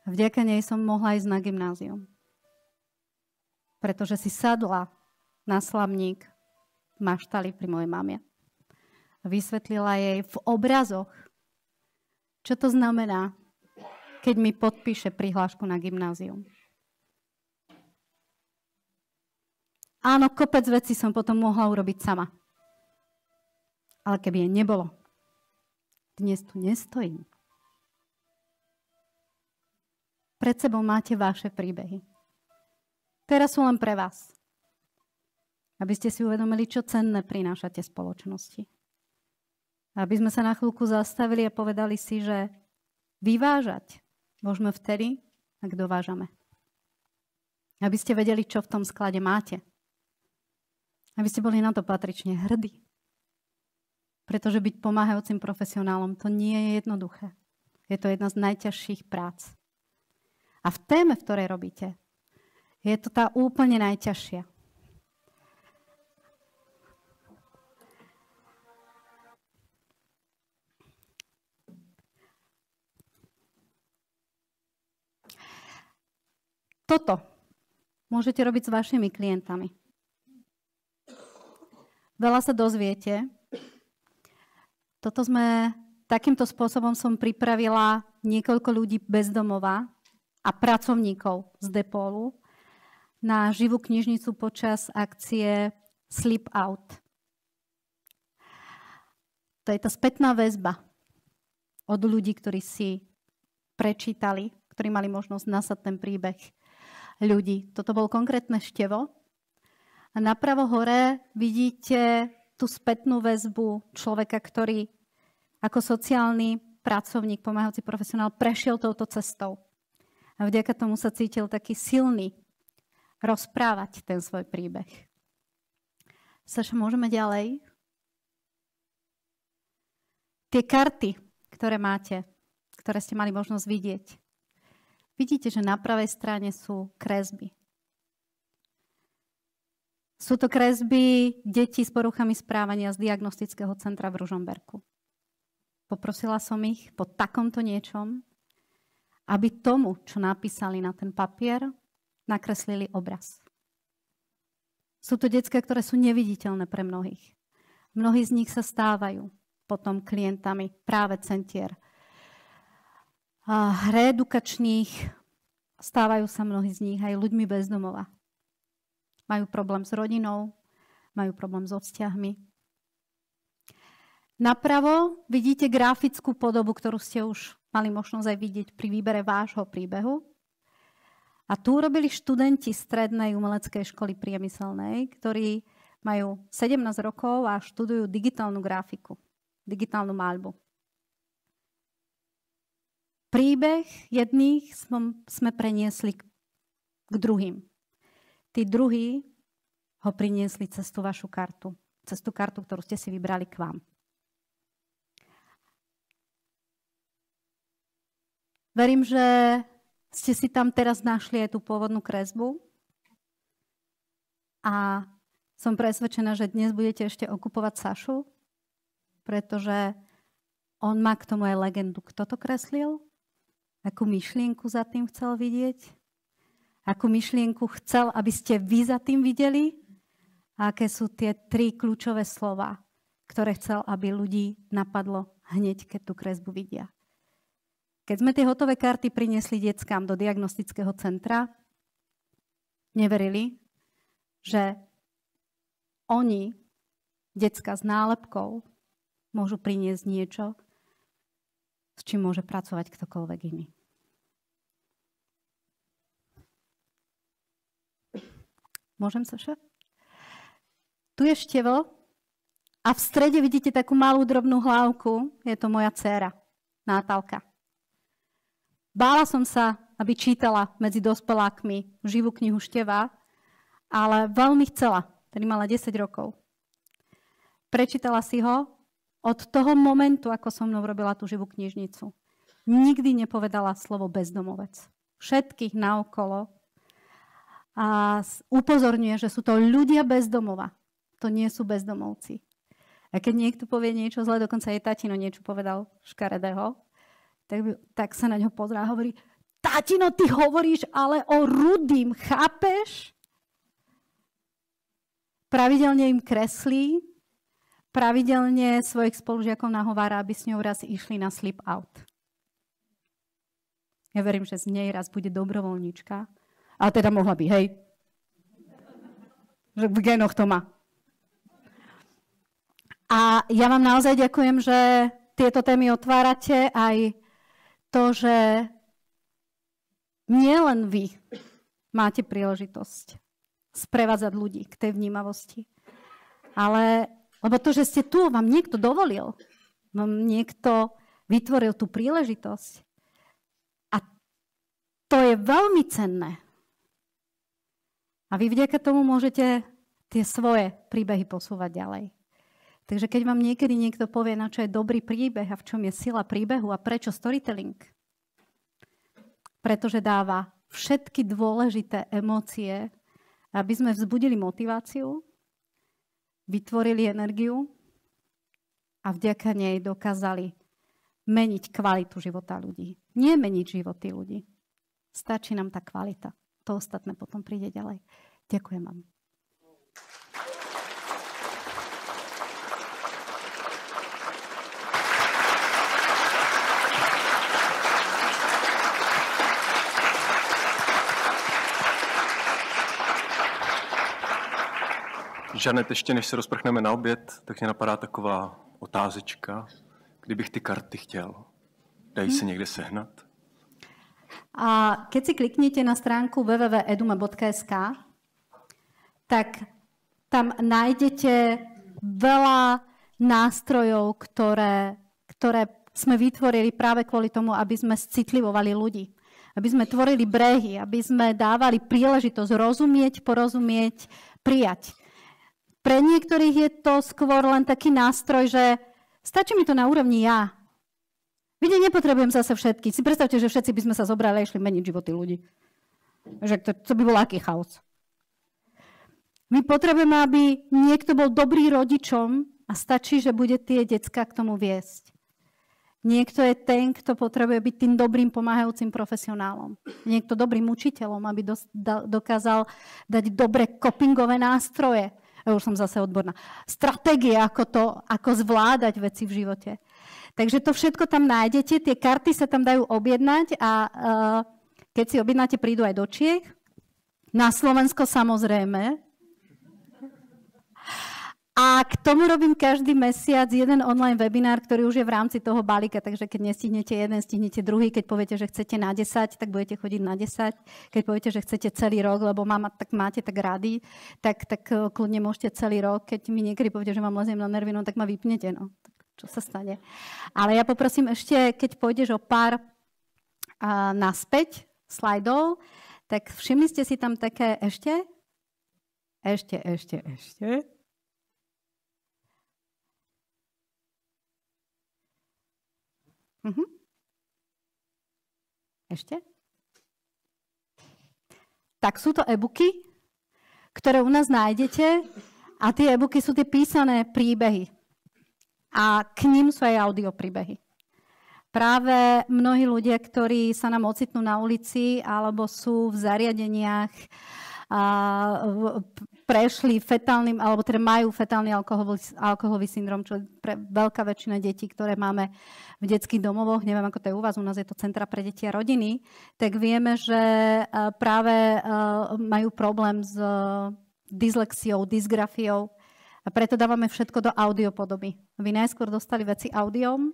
Vďaka nej som mohla ísť na gymnázium. Pretože si sadla na slamník v maštali pri mojej mame. Vysvetlila jej v obrazoch, čo to znamená, keď mi podpíše prihlášku na gymnázium. Áno, kopec vecí som potom mohla urobiť sama. Ale keby jej nebolo, dnes tu nestojím. Pred sebou máte vaše príbehy. Teraz sú len pre vás. Aby ste si uvedomili, čo cenné prinášate spoločnosti. Aby sme sa na chvíľku zastavili a povedali si, že vyvážať môžeme vtedy, ak dovážame. Aby ste vedeli, čo v tom sklade máte. Aby ste boli na to patrične hrdí. Pretože byť pomáhajúcim profesionálom to nie je jednoduché. Je to jedna z najťažších prác. A v téme, v ktorej robíte, je to tá úplne najťažšia. Toto môžete robiť s vašimi klientami. Veľa sa dozviete. Takýmto spôsobom som pripravila niekoľko ľudí bezdomova a pracovníkov z Depolu na živú knižnicu počas akcie Sleep Out. To je tá spätná väzba od ľudí, ktorí si prečítali, ktorí mali možnosť nasať ten príbeh ľudí. Toto bol konkrétne števo. A napravo hore vidíte tú spätnú väzbu človeka, ktorý ako sociálny pracovník, pomáhajúci profesionál, prešiel touto cestou. A vďaka tomu sa cítil taký silný rozprávať ten svoj príbeh. Saša, môžeme ďalej? Tie karty, ktoré máte, ktoré ste mali možnosť vidieť, vidíte, že na pravej strane sú kresby. Sú to kresby detí s poruchami správania z diagnostického centra v Ružomberku. Poprosila som ich po takomto niečom, aby tomu, čo napísali na ten papier, nakreslili obraz. Sú to decká, ktoré sú neviditeľné pre mnohých. Mnohí z nich sa stávajú potom klientami práve centier. Reedukačných, stávajú sa mnohí z nich aj ľuďmi bez domova. Majú problém s rodinou, majú problém so vzťahmi. Napravo vidíte grafickú podobu, ktorú ste už mali možnosť aj vidieť pri výbere vášho príbehu. A tu robili študenti Strednej umeleckej školy priemyselnej, ktorí majú 17 rokov a študujú digitálnu grafiku, digitálnu maľbu. Príbeh jedných sme preniesli k druhým. Tí druhí ho priniesli cez tú vašu kartu. Cez tú kartu, ktorú ste si vybrali k vám. Verím, že ste si tam teraz našli aj tú pôvodnú kresbu. A som presvedčená, že dnes budete ešte okupovať Sašu, pretože on má k tomu aj legendu. Kto to kreslil? Akú myšlienku za tým chcel vidieť? Akú myšlienku chcel, aby ste vy za tým videli? A aké sú tie 3 kľúčové slova, ktoré chcel, aby ľudí napadlo hneď, keď tú kresbu vidia? Keď sme tie hotové karty priniesli deckám do diagnostického centra, neverili, že oni, decká s nálepkou, môžu priniesť niečo, s čím môže pracovať ktokoľvek iný. Môžem, Saša? Tu je števo a v strede vidíte takú malú drobnú hlavku. Je to moja dcéra, Natálka. Bála som sa, aby čítala medzi dospelákmi živú knihu števa, ale veľmi chcela, tedy mala 10 rokov. Prečítala si ho od toho momentu, ako so mnou robila tú živú knižnicu. Nikdy nepovedala slovo bezdomovec. Všetkých naokolo a upozorňuje, že sú to ľudia bez domova. To nie sú bezdomovci. A keď niekto povie niečo zle, dokonca jej tatino niečo povedal škaredého, tak sa na ňo pozrá a hovorí: Tatino, ty hovoríš ale o rudým, chápeš? Pravidelne im kreslí, pravidelne svojich spolužiakov nahovára, aby s ňou raz išli na sleep out. Ja verím, že z nej raz bude dobrovoľníčka. Ale teda mohla by, hej? Že v genoch to má. A ja vám naozaj ďakujem, že tieto témy otvárate, aj to, že nielen vy máte príležitosť sprevádzať ľudí k tej vnímavosti, ale lebo to, že ste tu, vám niekto dovolil, vám niekto vytvoril tú príležitosť. A to je veľmi cenné. A vy vďaka tomu môžete tie svoje príbehy posúvať ďalej. Takže keď vám niekedy niekto povie, na čo je dobrý príbeh a v čom je sila príbehu a prečo storytelling, pretože dáva všetky dôležité emócie, aby sme vzbudili motiváciu, vytvorili energiu a vďaka nej dokázali meniť kvalitu života ľudí. Nie meniť životy ľudí. Stačí nám tá kvalita. To ostatné potom príde ďalej. Ďakujem vám. Žanet, ještě než se rozprchneme na oběd, tak mě napadá taková otázečka. Kdybych ty karty chtěl, dají se někde sehnat? A keď si kliknete na stránku www.eduma.sk, tak tam nájdete veľa nástrojov, ktoré sme vytvorili práve kvôli tomu, aby sme citlivovali ľudí. Aby sme tvorili brehy, aby sme dávali príležitosť rozumieť, porozumieť, prijať. Pre niektorých je to skôr len taký nástroj, že stačí mi to na úrovni ja. Vidieť nepotrebujem zase všetky. Si predstavte, že všetci by sme sa zobrali a išli meniť životy ľudí. Že to by bol aký chaos. My potrebujeme, aby niekto bol dobrý rodičom a stačí, že bude tie decká k tomu viesť. Niekto je ten, kto potrebuje byť tým dobrým pomáhajúcim profesionálom. Niekto dobrým učiteľom, aby dokázal dať dobre copingové nástroje. Ja už som zase odborná. Stratégie, ako zvládať veci v živote. Takže to všetko tam nájdete, tie karty sa tam dajú objednať a keď si objednáte, prídu aj do Čiech. Na Slovensko samozrejme. A k tomu robím každý mesiac jeden online webinár, ktorý už je v rámci toho balíka, takže keď nestihnete jeden, stihnete druhý. Keď poviete, že chcete na 10, tak budete chodiť na 10. Keď poviete, že chcete celý rok, lebo tak máte tak rady, tak kľudne môžete celý rok. Keď mi niekedy poviete, že vám leziem na nervy, no tak ma vypnete. No. Čo sa stane? Ale ja poprosím ešte, keď pôjdeš o pár naspäť slajdov, tak všimli ste si tam také ešte. Ešte? Tak sú to e-booky, ktoré u nás nájdete a tie e-booky sú tie písané príbehy. A k ním sú aj audio príbehy. Práve mnohí ľudia, ktorí sa nám ocitnú na ulici alebo sú v zariadeniach, prešli fetálnym, alebo teda majú fetálny alkoholový syndrom, čo je pre veľká väčšina detí, ktoré máme v detských domovoch, neviem, ako to je u vás, u nás je to Centra pre deti a rodiny, tak vieme, že práve majú problém s dyslexiou, dysgrafiou a preto dávame všetko do audiopodoby. Vy najskôr dostali veci audiom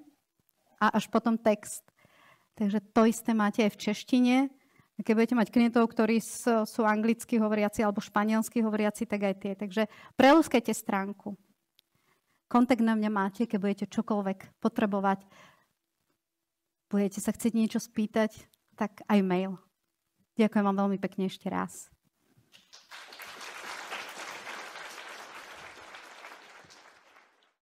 a až potom text. Takže to isté máte aj v češtine. Keď budete mať klientov, ktorí sú anglicky hovoriaci alebo španielsky hovoriaci, tak aj tie. Takže prelúskajte stránku. Kontakt na mňa máte, keď budete čokoľvek potrebovať. Budete sa chcieť niečo spýtať, tak aj mail. Ďakujem vám veľmi pekne ešte raz.